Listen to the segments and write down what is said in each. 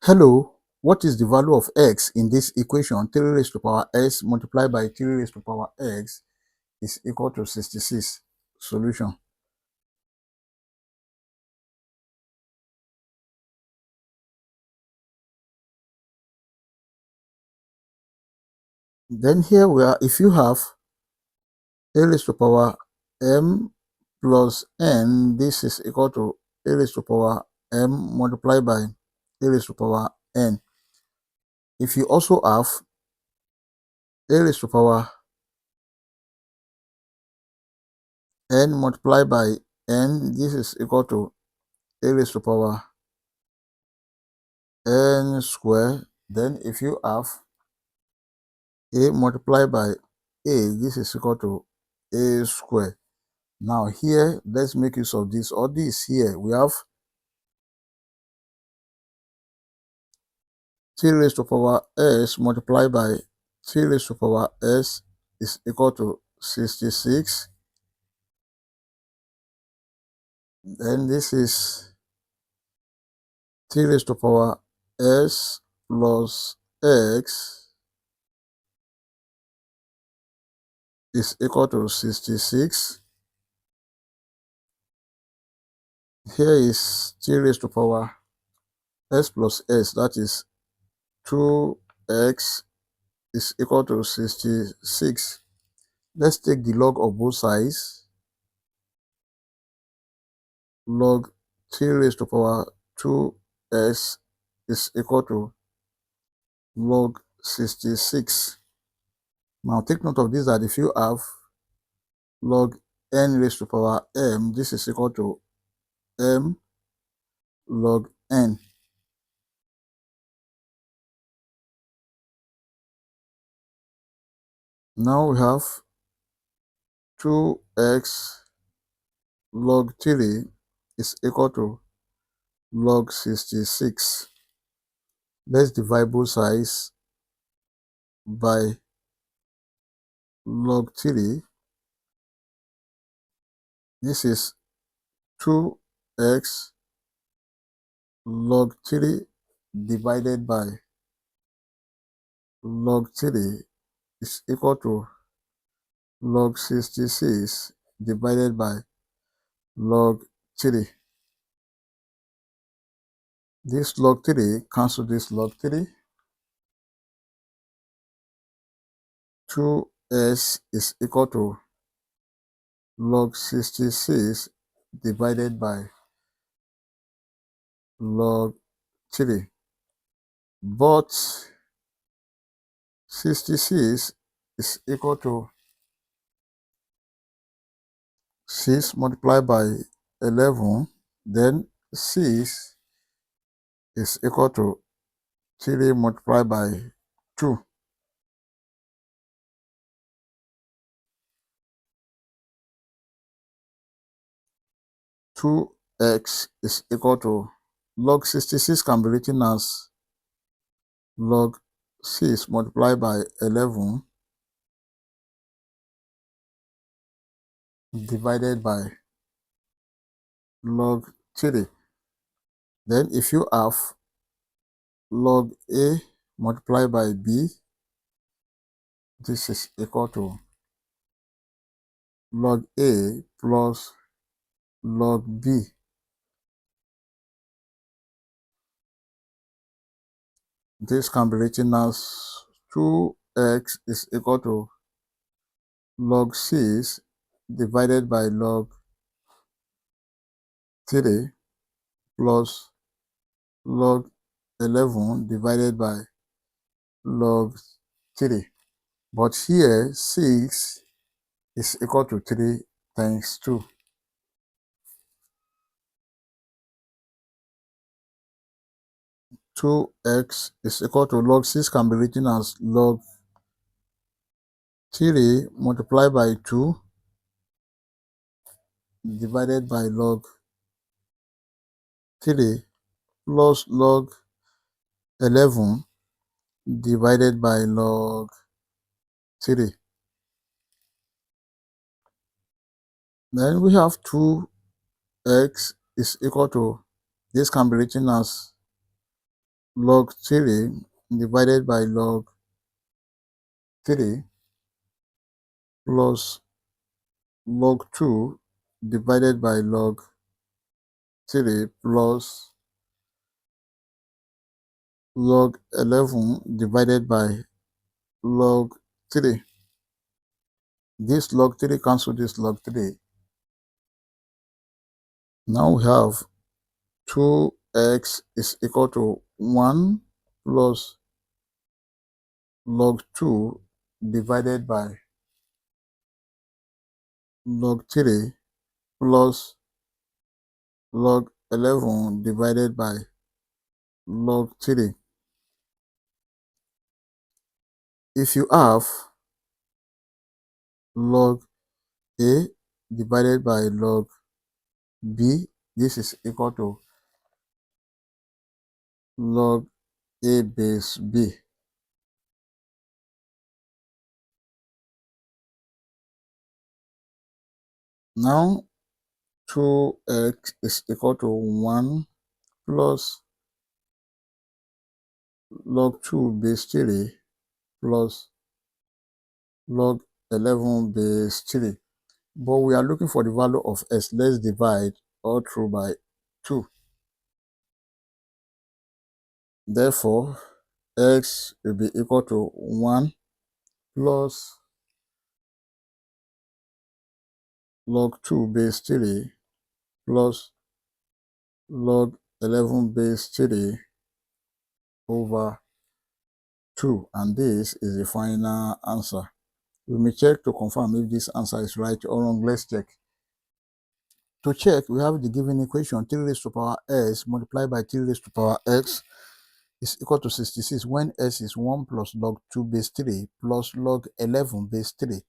Hello, what is the value of x in this equation? 3 raised to power s multiplied by 3 raised to power x is equal to 66. Solution. Then here we are, if you have a raised to power m plus n, this is equal to a raised to power m multiplied by a raised to power n. If you also have a raised to power n multiplied by n, this is equal to a raised to power n square. Then if you have a multiplied by a, this is equal to a square. Now here, let's make use of this, or this here, we have 3 raised to power s multiplied by 3 raised to power s is equal to 66. Then this is 3 raised to power s plus x is equal to 66. Here is 3 raised to power s plus s, that is 2x is equal to 66. Let's take the log of both sides. Log 3 raised to power 2s is equal to log 66. Now take note of this, that if you have log n raised to power m, this is equal to m log n. Now we have 2x log 3 is equal to log 66. Let's divide both sides by log 3. This is 2x log 3 divided by log 3 is equal to log 66 divided by log 3. This log 3 cancel this log 3. 2s is equal to log 66 divided by log 3. But 66 is equal to 6 multiplied by 11. Then 6 is equal to 3 multiplied by 2. Two x is equal to log 66 can be written as log 6 multiplied by 11 divided by log 3. Then if you have log a multiplied by b, this is equal to log a plus log b. This can be written as 2x is equal to log 6 divided by log 3 plus log 11 divided by log 3. But here 6 is equal to 3 times 2. 2x is equal to log 6 can be written as log 3 multiplied by 2 divided by log 3 plus log 11 divided by log 3. Then we have 2x is equal to, this can be written as log 3 divided by log 3 plus log 2 divided by log 3 plus log 11 divided by log 3. This log 3 cancel this log 3. Now we have 2x is equal to 1 plus log 2 divided by log 3 plus log 11 divided by log 3. If you have log a divided by log b, this is equal to log a base b. Now 2x is equal to 1 plus log 2 base 3 plus log 11 base 3. But we are looking for the value of s. Let's divide all through by 2. Therefore, x will be equal to 1 plus log 2 base 3 plus log 11 base 3 over 2. And this is the final answer. We may check to confirm if this answer is right or wrong. Let's check. To check, we have the given equation 3 raised to power s multiplied by 3 raised to power x is equal to 66 when s is 1 plus log 2 base 3 plus log 11 base 3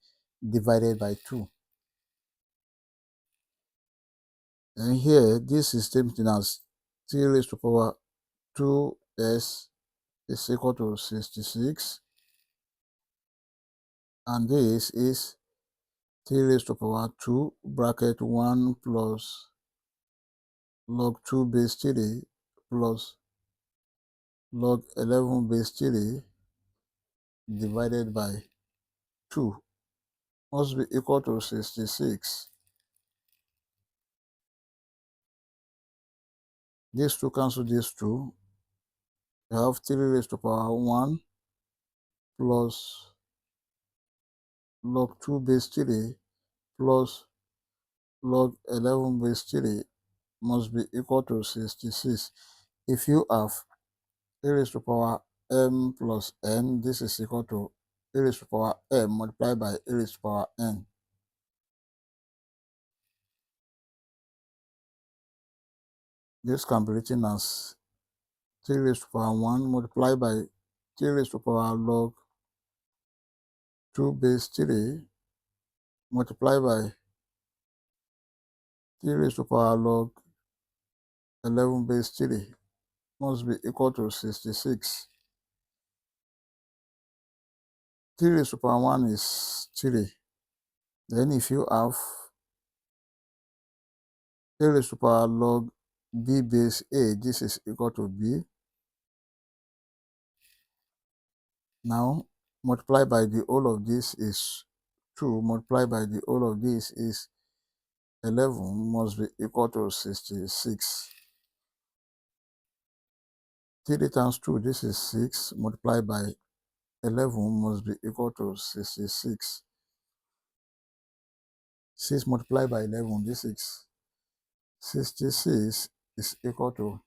divided by 2. And here, this is same thing as 3 raised to power 2s is equal to 66. And this is 3 raised to power 2 bracket 1 plus log 2 base 3 plus log 11 base 3 divided by 2 must be equal to 66. These two cancel these two. We have 3 raised to power 1 plus log 2 base 3 plus log 11 base 3 must be equal to 66. If you have a raised to power m plus n, this is equal to a raised to power m multiplied by a raised to power n. This can be written as 3 raised to power 1 multiplied by 3 raised to power log 2 base 3 multiplied by 3 raised to power log 11 base 3 must be equal to 66. 3 raised to power 1 is 3. Then if you have 3 raised to power log b base a, this is equal to b. Now multiply by the whole of this is 2, multiply by the whole of this is 11 must be equal to 66. 3 times 2, this is 6, multiplied by 11 must be equal to 66. 6 multiplied by 11, this is 66 is equal to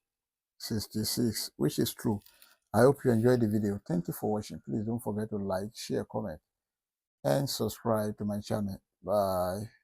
66, which is true. I hope you enjoyed the video. Thank you for watching. Please don't forget to like, share, comment, and subscribe to my channel. Bye.